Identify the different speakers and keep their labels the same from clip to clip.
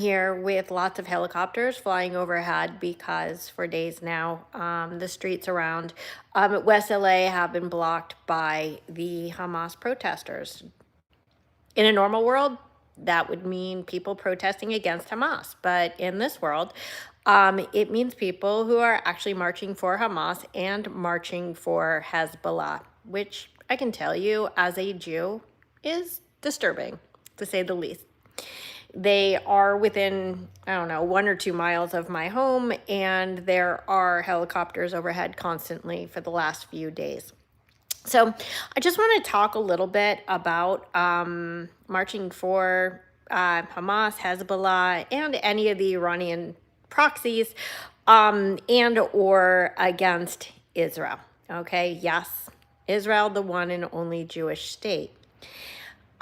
Speaker 1: here with lots of helicopters flying overhead because for days now, the streets around West LA have been blocked by the Hamas protesters. In a normal world, that would mean people protesting against Hamas. But in this world, it means people who are actually marching for Hamas and marching for Hezbollah, which I can tell you as a Jew is disturbing, to say the least. They are within, I don't know, 1 or 2 miles of my home, and there are helicopters overhead constantly for the last few days. So I just want to talk a little bit about marching for Hamas, Hezbollah, and any of the Iranian proxies, and or against Israel. Okay, yes, Israel, the one and only Jewish state.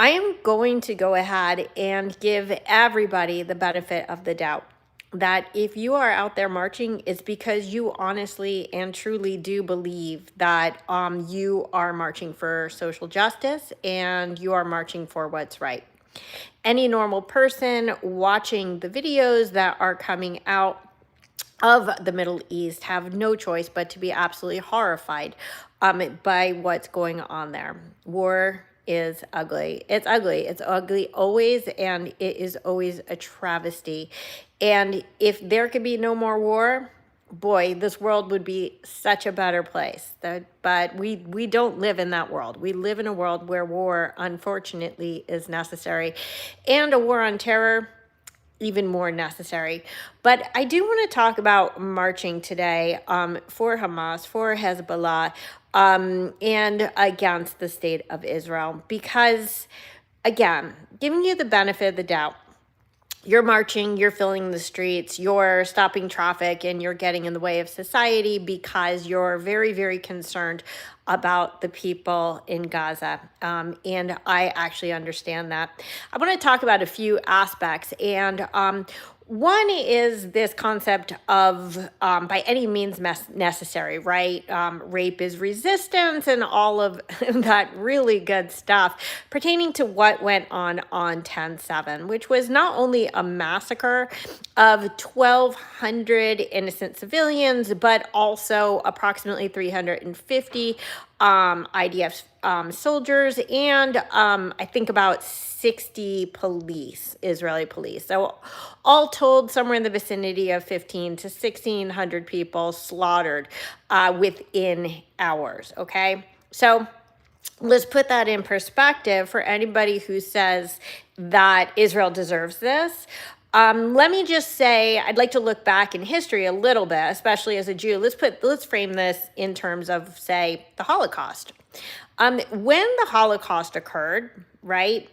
Speaker 1: I am going to go ahead and give everybody the benefit of the doubt that if you are out there marching, it's because you honestly and truly do believe that you are marching for social justice and you are marching for what's right. Any normal person watching the videos that are coming out of the Middle East have no choice but to be absolutely horrified by what's going on there. War is ugly. It's ugly. It's ugly always, and it is always a travesty. And if there could be no more war, boy, this world would be such a better place. But we don't live in that world. We live in a world where war, unfortunately, is necessary. And a war on terror, even more necessary. But I do want to talk about marching today for Hamas, for Hezbollah, and against the state of Israel. Because, again, giving you the benefit of the doubt, you're marching, you're filling the streets, you're stopping traffic, and you're getting in the way of society because you're very, very concerned about the people in Gaza. And I actually understand that. I want to talk about a few aspects. And one is this concept of by any means necessary, right? Rape is resistance and all of that really good stuff pertaining to what went on 10/7, which was not only a massacre of 1,200 innocent civilians, but also approximately 350 IDF soldiers, and I think about 60 police, Israeli police. So all told, somewhere in the vicinity of 15 to 1,600 people slaughtered within hours, okay? So let's put that in perspective for anybody who says that Israel deserves this. Let me just say, I'd like to look back in history a little bit, especially as a Jew. Let's frame this in terms of, say, the Holocaust. When the Holocaust occurred, right?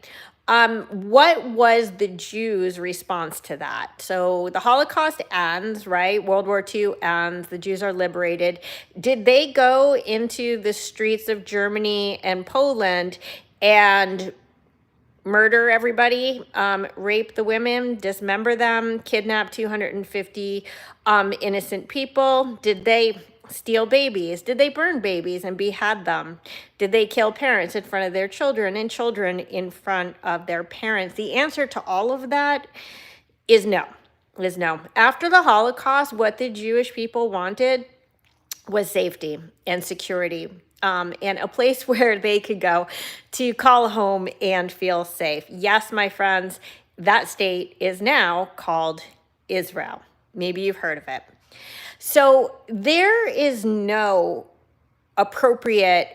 Speaker 1: What was the Jews' response to that? So the Holocaust ends, right? World War II ends. The Jews are liberated. Did they go into the streets of Germany and Poland and murder everybody, rape the women, dismember them, kidnap 250 innocent people? Did they steal babies? Did they burn babies and behead them? Did they kill parents in front of their children and children in front of their parents? The answer to all of that is no. After the Holocaust, what the Jewish people wanted was safety and security, and a place where they could go to call home and feel safe. Yes, my friends, that state is now called Israel. Maybe you've heard of it. So there is no appropriate,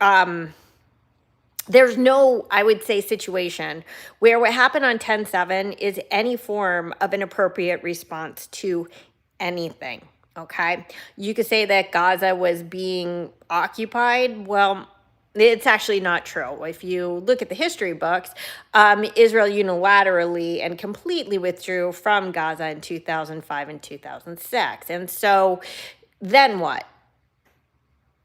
Speaker 1: there's no, I would say, situation where what happened on 10/7 is any form of an appropriate response to anything. Okay. You could say that Gaza was being occupied. Well, it's actually not true. If you look at the history books, Israel unilaterally and completely withdrew from Gaza in 2005 and 2006. And so then what?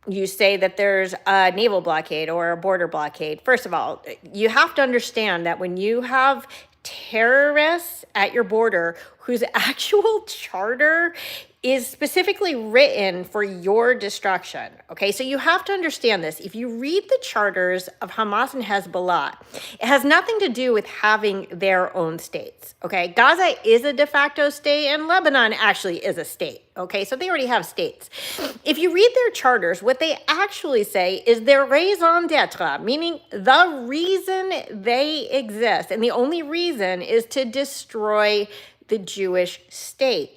Speaker 1: You say that there's a naval blockade or a border blockade. First of all, you have to understand that when you have terrorists at your border whose actual charter is specifically written for your destruction. Okay, so you have to understand this. If you read the charters of Hamas and Hezbollah, it has nothing to do with having their own states. Okay, Gaza is a de facto state and Lebanon actually is a state. Okay, so they already have states. If you read their charters, what they actually say is their raison d'etre, meaning the reason they exist, and the only reason is to destroy the Jewish state.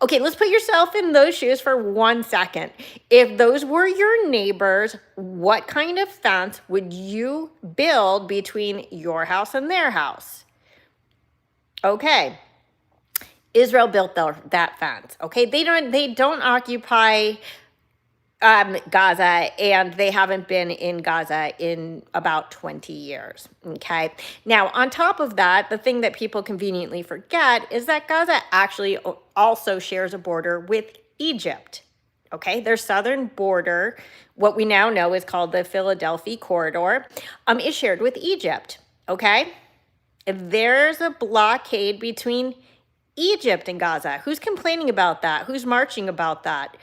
Speaker 1: Okay, let's put yourself in those shoes for 1 second. If those were your neighbors, what kind of fence would you build between your house and their house? Okay, Israel built that fence. Okay, they don't occupy Gaza, and they haven't been in Gaza in about 20 years, okay? Now, on top of that, the thing that people conveniently forget is that Gaza actually also shares a border with Egypt, okay? Their southern border, what we now know is called the Philadelphia Corridor, is shared with Egypt, okay? There's a blockade between Egypt and Gaza. Who's complaining about that? Who's marching about that?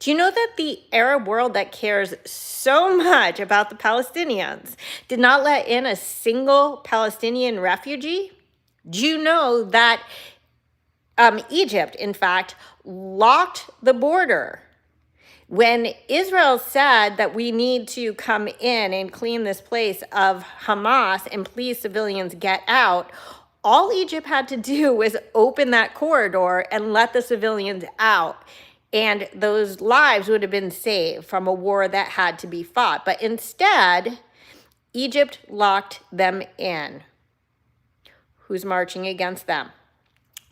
Speaker 1: Do you know that the Arab world that cares so much about the Palestinians did not let in a single Palestinian refugee? Do you know that Egypt, in fact, locked the border? When Israel said that we need to come in and clean this place of Hamas and please civilians get out, all Egypt had to do was open that corridor and let the civilians out. And those lives would have been saved from a war that had to be fought. But instead, Egypt locked them in. Who's marching against them?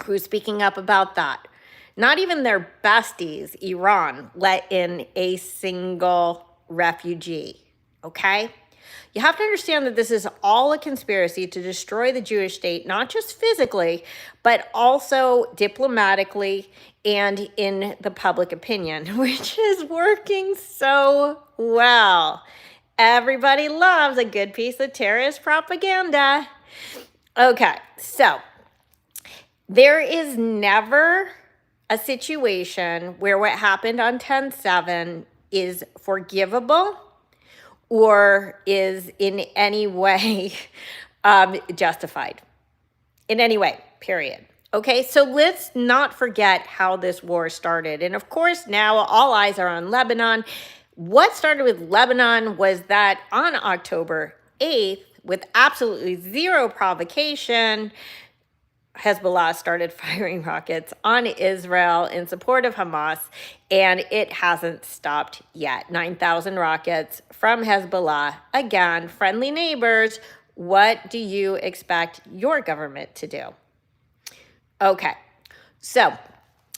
Speaker 1: Who's speaking up about that? Not even their besties, Iran, let in a single refugee, okay? You have to understand that this is all a conspiracy to destroy the Jewish state, not just physically, but also diplomatically and in the public opinion, which is working so well. Everybody loves a good piece of terrorist propaganda. Okay, so there is never a situation where what happened on 10/7 is forgivable or is in any way justified. In any way, period. Okay, so let's not forget how this war started. And of course, now all eyes are on Lebanon. What started with Lebanon was that on October 8th, with absolutely zero provocation, Hezbollah started firing rockets on Israel in support of Hamas, and it hasn't stopped yet. 9,000 rockets from Hezbollah. Again, friendly neighbors. What do you expect your government to do? Okay, so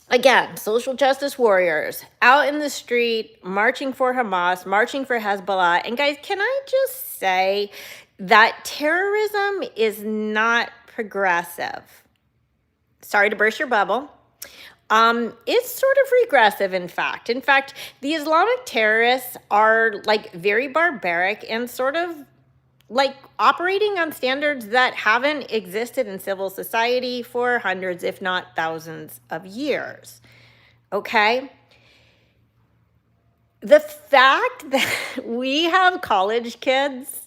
Speaker 1: again, social justice warriors out in the street, marching for Hamas, marching for Hezbollah. And guys, can I just say that terrorism is not progressive? Sorry to burst your bubble. It's sort of regressive, in fact. In fact, the Islamic terrorists are like very barbaric and sort of like operating on standards that haven't existed in civil society for hundreds, if not thousands of years. Okay? The fact that we have college kids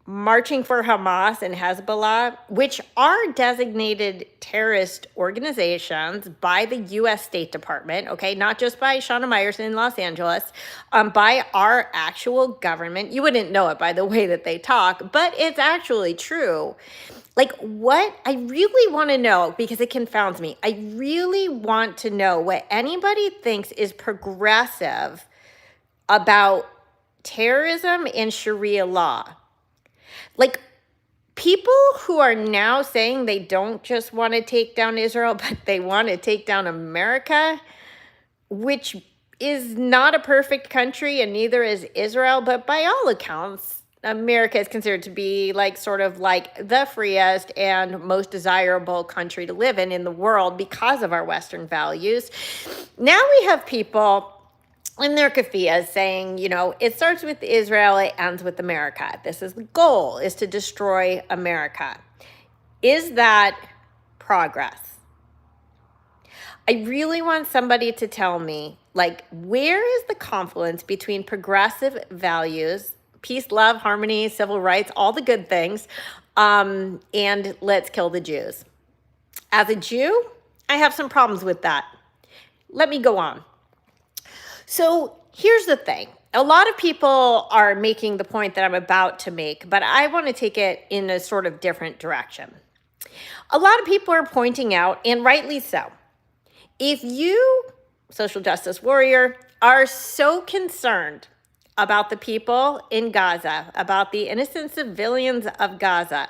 Speaker 1: marching for Hamas and Hezbollah, which are designated terrorist organizations by the U.S. State Department, okay, not just by Shana Meyerson in Los Angeles, by our actual government. You wouldn't know it by the way that they talk, but it's actually true. Like, what I really want to know, because it confounds me, I really want to know what anybody thinks is progressive about terrorism and Sharia law. Like, people who are now saying they don't just want to take down Israel, but they want to take down America, which is not a perfect country and neither is Israel, but by all accounts, America is considered to be like sort of like the freest and most desirable country to live in the world because of our Western values. Now we have people in their kafiyas saying, you know, it starts with Israel, it ends with America. This is the goal, is to destroy America. Is that progress? I really want somebody to tell me, like, where is the confluence between progressive values, peace, love, harmony, civil rights, all the good things, and let's kill the Jews? As a Jew, I have some problems with that. Let me go on. So here's the thing. A lot of people are making the point that I'm about to make, but I want to take it in a sort of different direction. A lot of people are pointing out, and rightly so, if you, social justice warrior, are so concerned about the people in Gaza, about the innocent civilians of Gaza,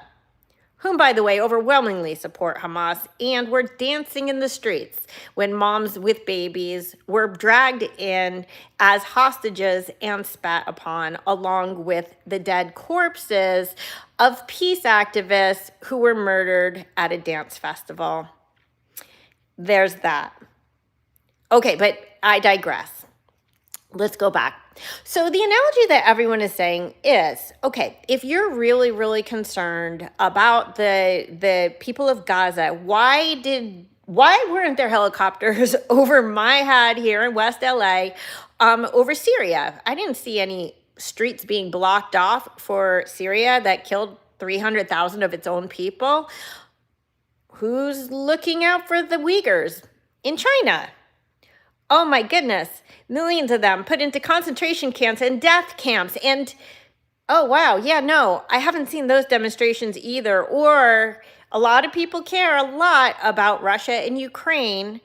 Speaker 1: whom, by the way, overwhelmingly support Hamas and were dancing in the streets when moms with babies were dragged in as hostages and spat upon, along with the dead corpses of peace activists who were murdered at a dance festival. There's that. Okay, but I digress. Let's go back. So the analogy that everyone is saying is, okay, if you're really, really concerned about the people of Gaza, why weren't there helicopters over my head here in West LA over Syria? I didn't see any streets being blocked off for Syria that killed 300,000 of its own people. Who's looking out for the Uyghurs in China? Oh my goodness, millions of them put into concentration camps and death camps. And oh wow, yeah, no, I haven't seen those demonstrations either. Or a lot of people care a lot about Russia and Ukraine,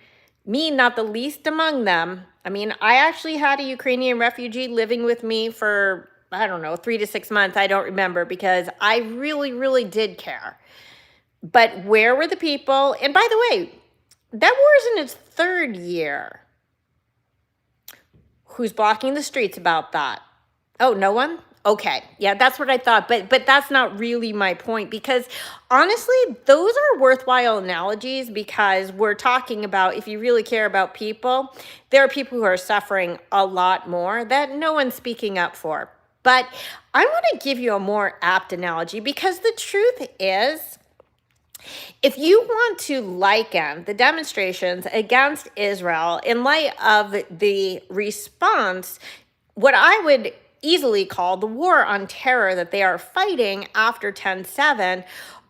Speaker 1: me not the least among them. I mean, I actually had a Ukrainian refugee living with me for, I don't know, 3 to 6 months. I don't remember, because I really, really did care. But where were the people? And by the way, that war is in its 3rd year. Who's blocking the streets about that? Oh, no one? Okay. Yeah, that's what I thought. But that's not really my point, because honestly, those are worthwhile analogies, because we're talking about, if you really care about people, there are people who are suffering a lot more that no one's speaking up for. But I want to give you a more apt analogy, because the truth is, if you want to liken the demonstrations against Israel in light of the response, what I would easily call the war on terror that they are fighting after 10/7,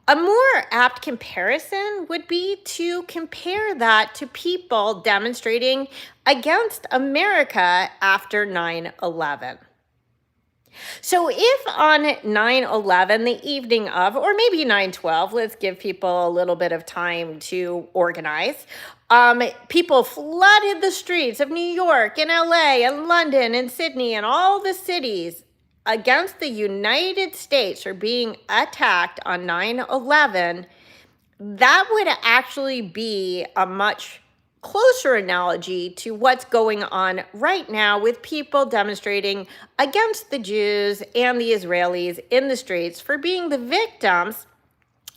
Speaker 1: a more apt comparison would be to compare that to people demonstrating against America after 9/11. So if on 9/11, the evening of, or maybe 9/12, let's give people a little bit of time to organize, people flooded the streets of New York and LA and London and Sydney and all the cities against the United States are being attacked on 9/11, that would actually be a much closer analogy to what's going on right now with people demonstrating against the Jews and the Israelis in the streets for being the victims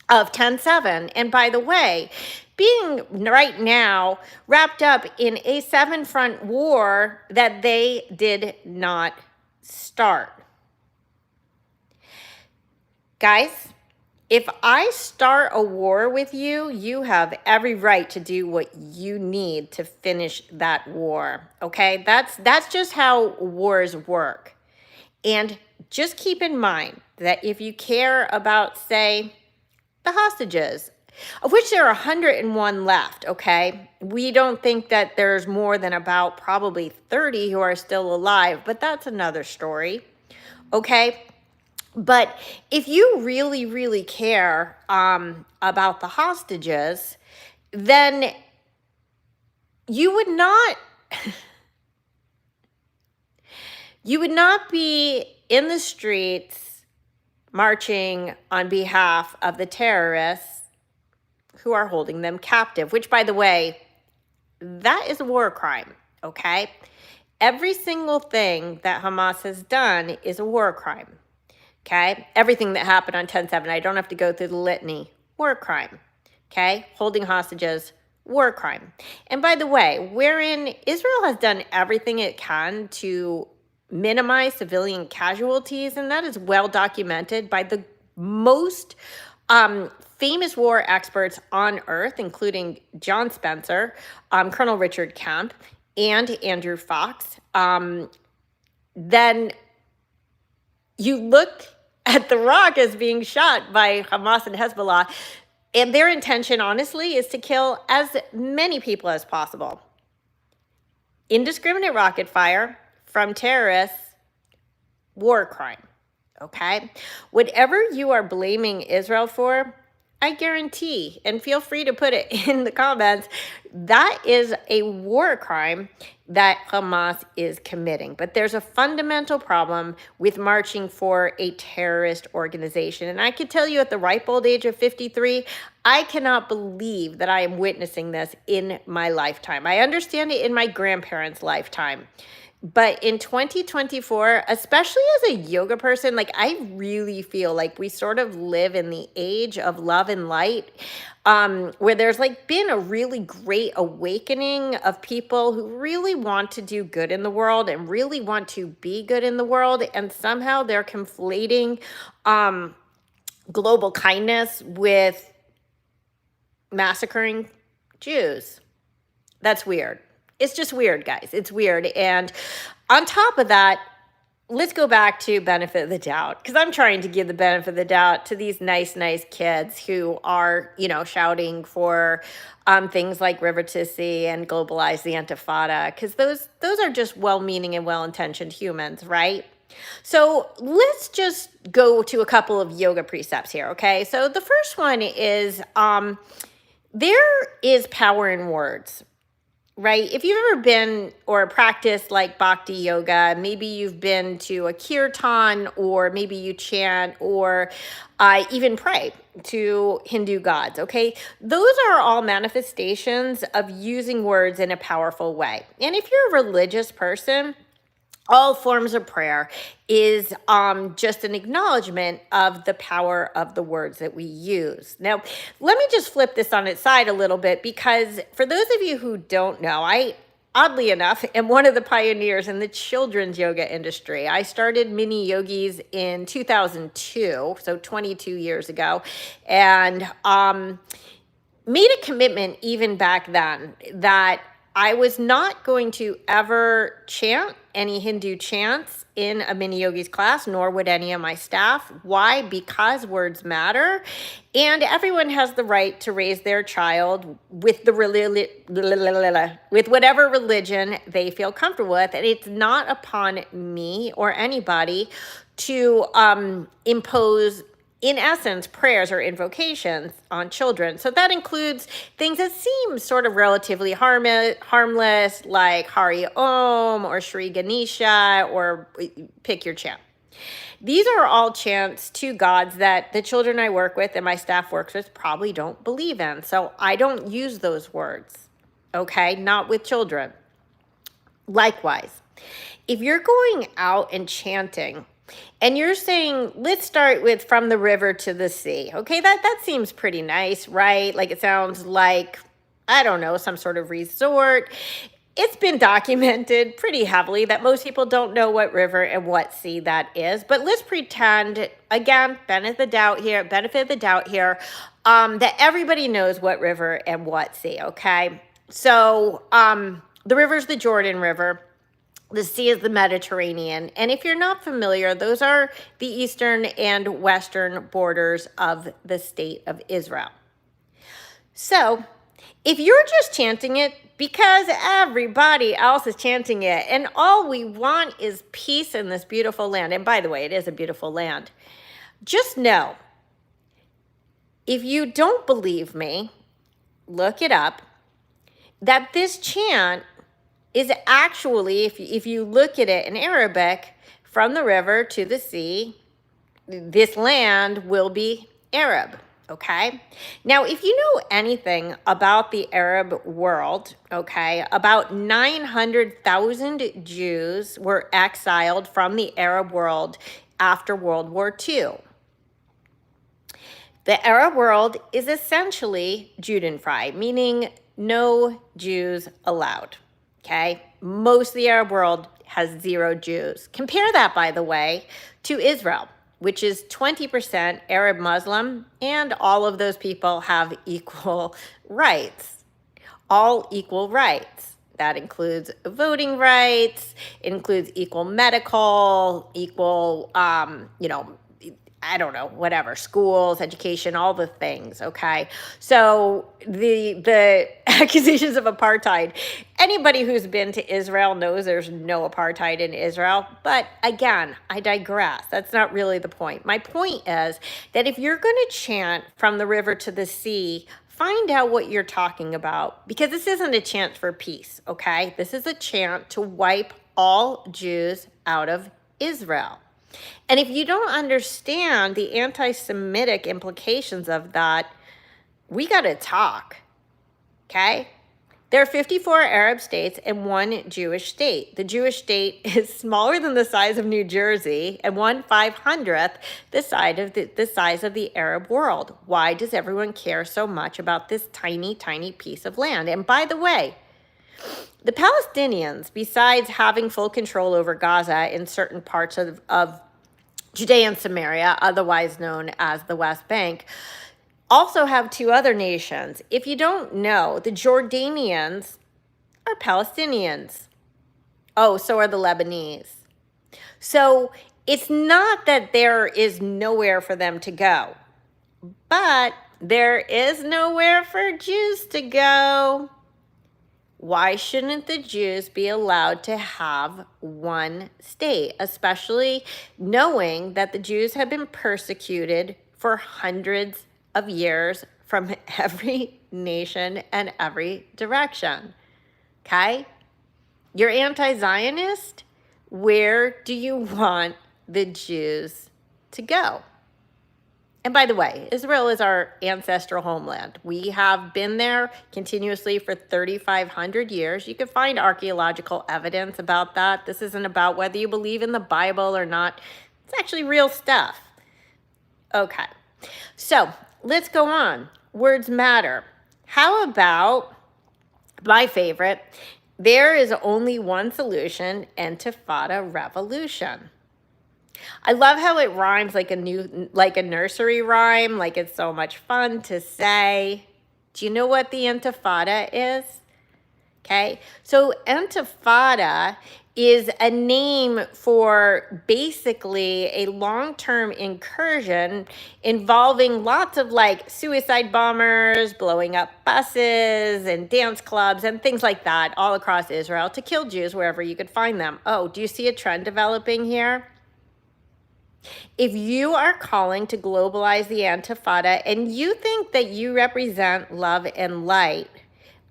Speaker 1: of 10/7. And by the way, being right now wrapped up in a 7-front war that they did not start. Guys, if I start a war with you, you have every right to do what you need to finish that war, okay? That's just how wars work. And just keep in mind that if you care about, say, the hostages, of which there are 101 left, okay? We don't think that there's more than about probably 30 who are still alive, but that's another story, okay? But if you really, really care about the hostages, then you would not be in the streets marching on behalf of the terrorists who are holding them captive, which, by the way, that is a war crime, okay? Every single thing that Hamas has done is a war crime. Okay, everything that happened on 10/7, I don't have to go through the litany. War crime. Okay, holding hostages, war crime. And by the way, wherein Israel has done everything it can to minimize civilian casualties, and that is well documented by the most Famous war experts on Earth, including John Spencer, Colonel Richard Kemp, and Andrew Fox. Then you look at the rock as being shot by Hamas and Hezbollah, and their intention, honestly, is to kill as many people as possible. Indiscriminate rocket fire from terrorists, war crime. Okay? Whatever you are blaming Israel for, I guarantee, and feel free to put it in the comments, that is a war crime that Hamas is committing. But there's a fundamental problem with marching for a terrorist organization. And I can tell you at the ripe old age of 53, I cannot believe that I am witnessing this in my lifetime. I understand it in my grandparents' lifetime. But in 2024, especially as a yoga person, like I really feel like we sort of live in the age of love and light, where there's like been a really great awakening of people who really want to do good in the world and really want to be good in the world. And somehow they're conflating global kindness with massacring Jews. That's weird. It's just weird, guys. It's weird. And on top of that, let's go back to benefit of the doubt, because I'm trying to give the benefit of the doubt to these nice kids who are, shouting for things like River to Sea and Globalize the Intifada, because those are just well-meaning and well-intentioned humans, right? So let's just go to a couple of yoga precepts here, okay? So the first one is there is power in words. Right? If you've ever been or practiced like bhakti yoga, maybe you've been to a kirtan, or maybe you chant or even pray to Hindu gods, okay? Those are all manifestations of using words in a powerful way. And if you're a religious person, all forms of prayer is just an acknowledgement of the power of the words that we use. Now, let me just flip this on its side a little bit, because for those of you who don't know, I, oddly enough, am one of the pioneers in the children's yoga industry. I started Mini Yogis in 2002, so 22 years ago, and made a commitment even back then that I was not going to ever chant any Hindu chants in a Mini Yogis class, nor would any of my staff. Why? Because words matter, and everyone has the right to raise their child with with whatever religion they feel comfortable with, and it's not upon me or anybody to impose, in essence, prayers or invocations on children. So that includes things that seem sort of relatively harmless, like Hari Om or Shri Ganesha, or pick your chant. These are all chants to gods that the children I work with and my staff works with probably don't believe in. So I don't use those words, okay? Not with children. Likewise, if you're going out and chanting, and you're saying, let's start with from the river to the sea. Okay, that seems pretty nice, right? Like it sounds like, I don't know, some sort of resort. It's been documented pretty heavily that most people don't know what river and what sea that is. But let's pretend, again, benefit of the doubt here, that everybody knows what river and what sea, okay? So the river is the Jordan River. The sea is the Mediterranean. And if you're not familiar, those are the eastern and western borders of the state of Israel. So if you're just chanting it because everybody else is chanting it, and all we want is peace in this beautiful land, and by the way, it is a beautiful land, just know, if you don't believe me, look it up, that this chant is actually, if you look at it in Arabic, from the river to the sea, this land will be Arab, okay? Now, if you know anything about the Arab world, okay, about 900,000 Jews were exiled from the Arab world after World War II. The Arab world is essentially Judenfrei, meaning no Jews allowed. Okay, most of the Arab world has 0 Jews. Compare that, by the way, to Israel. which is 20% Arab Muslim, and all of those people have equal rights, all equal rights. That includes voting rights, it includes equal medical, equal, I don't know, whatever, schools, education, all the things, okay? So the accusations of apartheid, anybody who's been to Israel knows there's no apartheid in Israel. But again, I digress. That's not really the point. My point is that if you're going to chant from the river to the sea, find out what you're talking about, because this isn't a chant for peace, okay? This is a chant to wipe all Jews out of Israel. And if you don't understand the anti-Semitic implications of that, we got to talk, okay? There are 54 Arab states and 1 Jewish state. The Jewish state is smaller than the size of New Jersey and 1/500th the size of the Arab world. Why does everyone care so much about this tiny, tiny piece of land? And by the way, the Palestinians, besides having full control over Gaza in certain parts of Judea and Samaria, otherwise known as the West Bank, also have 2 other nations. If you don't know, the Jordanians are Palestinians. Oh, so are the Lebanese. So it's not that there is nowhere for them to go, but there is nowhere for Jews to go. Why shouldn't the Jews be allowed to have one state, especially knowing that the Jews have been persecuted for hundreds of years from every nation and every direction? Okay? You're anti-Zionist? Where do you want the Jews to go? And by the way, Israel is our ancestral homeland. We have been there continuously for 3,500 years. You can find archaeological evidence about that. This isn't about whether you believe in the Bible or not. It's actually real stuff. Okay, so let's go on. Words matter. How about my favorite? There is only one solution: Intifada revolution. I love how it rhymes like a nursery rhyme, like it's so much fun to say. Do you know what the Intifada is? Okay, so Intifada is a name for basically a long-term incursion involving lots of like suicide bombers, blowing up buses and dance clubs and things like that all across Israel to kill Jews wherever you could find them. Oh, do you see a trend developing here? If you are calling to globalize the Intifada and you think that you represent love and light,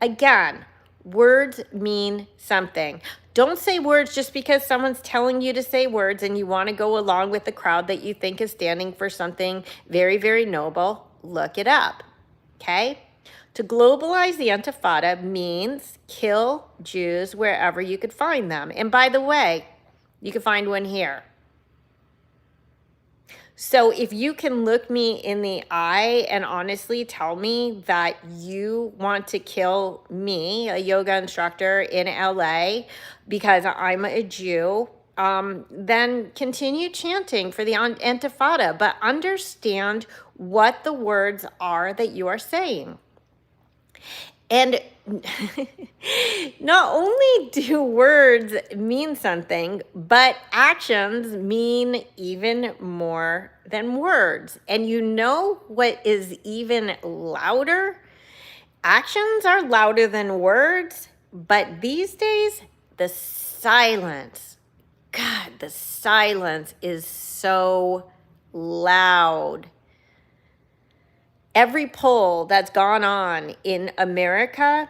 Speaker 1: again, words mean something. Don't say words just because someone's telling you to say words and you want to go along with the crowd that you think is standing for something very, very noble. Look it up, okay? To globalize the Intifada means kill Jews wherever you could find them. And by the way, you can find one here. So if you can look me in the eye and honestly tell me that you want to kill me, a yoga instructor in LA, because I'm a Jew, then continue chanting for the Intifada, but understand what the words are that you are saying. And not only do words mean something, but actions mean even more than words. And you know what is even louder? Actions are louder than words, but these days, the silence, God, the silence is so loud. Every poll that's gone on in America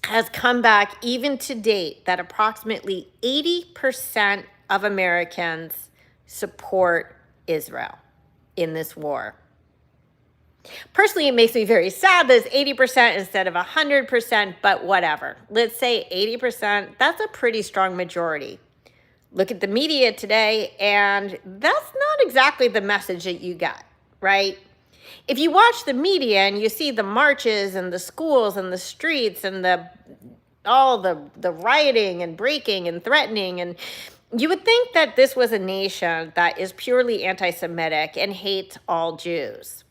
Speaker 1: has come back, even to date, that approximately 80% of Americans support Israel in this war. Personally, it makes me very sad that it's 80% instead of 100%, but whatever. Let's say 80%, that's a pretty strong majority. Look at the media today, and that's not exactly the message that you got, right? If you watch the media and you see the marches and the schools and the streets and all the rioting and breaking and threatening and You would think that this was a nation that is purely anti-Semitic and hates all Jews.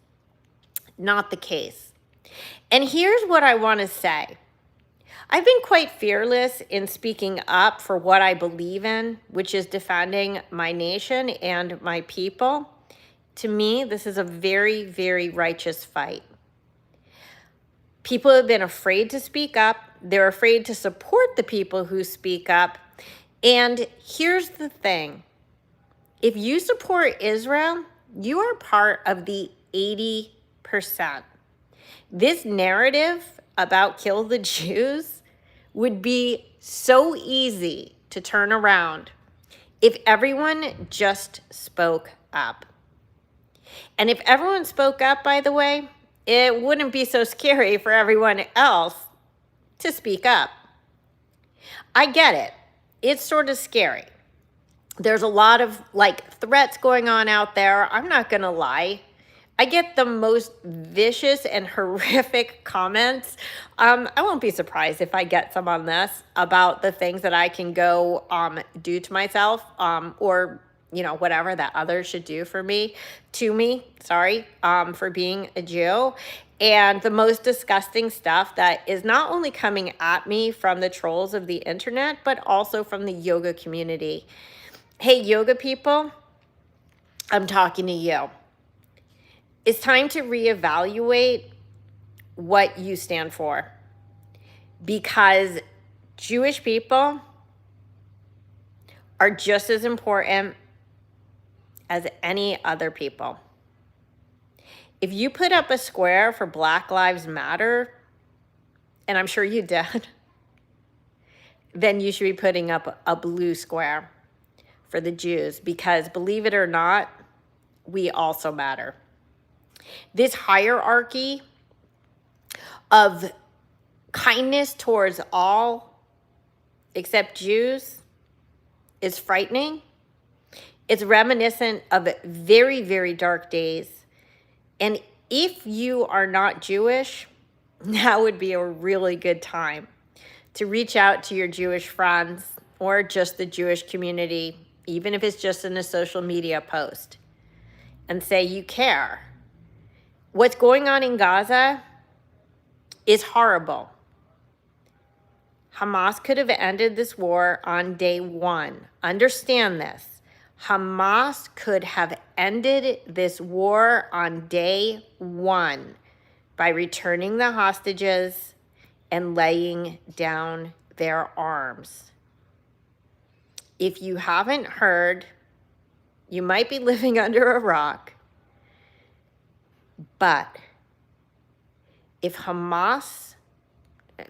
Speaker 1: Not the case. And here's what I want to say. I've been quite fearless in speaking up for what I believe in, which is defending my nation and my people. To me, this is a very, very righteous fight. People have been afraid to speak up. They're afraid to support the people who speak up. And here's the thing. If you support Israel, you are part of the 80%. This narrative about kill the Jews would be so easy to turn around if everyone just spoke up. And if everyone spoke up, by the way, it wouldn't be so scary for everyone else to speak up. I get it. It's sort of scary. There's a lot of threats going on out there. I'm not going to lie. I get the most vicious and horrific comments. I won't be surprised if I get some on this about the things that I can go do to myself or whatever that others should do for me, for being a Jew. And the most disgusting stuff that is not only coming at me from the trolls of the internet, but also from the yoga community. Hey, yoga people, I'm talking to you. It's time to reevaluate what you stand for, because Jewish people are just as important as any other people. If you put up a square for Black Lives Matter, and I'm sure you did, then you should be putting up a blue square for the Jews, because believe it or not, we also matter. This hierarchy of kindness towards all except Jews is frightening. It's reminiscent of very, very dark days. And if you are not Jewish, now would be a really good time to reach out to your Jewish friends or just the Jewish community, even if it's just in a social media post, and say you care. What's going on in Gaza is horrible. Hamas could have ended this war on day one. Understand this. Hamas could have ended this war on day one by returning the hostages and laying down their arms. If you haven't heard, you might be living under a rock. But if Hamas,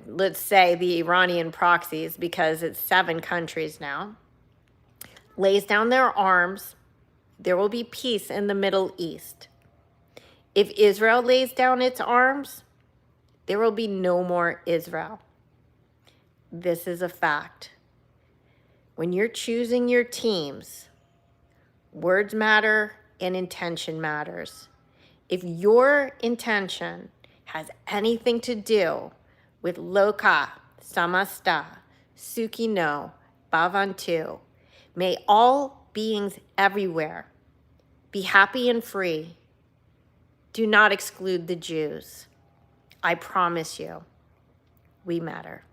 Speaker 1: let's say the Iranian proxies, because it's 7 countries now, lays down their arms, there will be peace in the Middle East. If Israel lays down its arms, there will be no more Israel. This is a fact. When you're choosing your teams, words matter and intention matters. If your intention has anything to do with Loka, Samasta, Suki no, Bhavantu, may all beings everywhere be happy and free. Do not exclude the Jews. I promise you, we matter.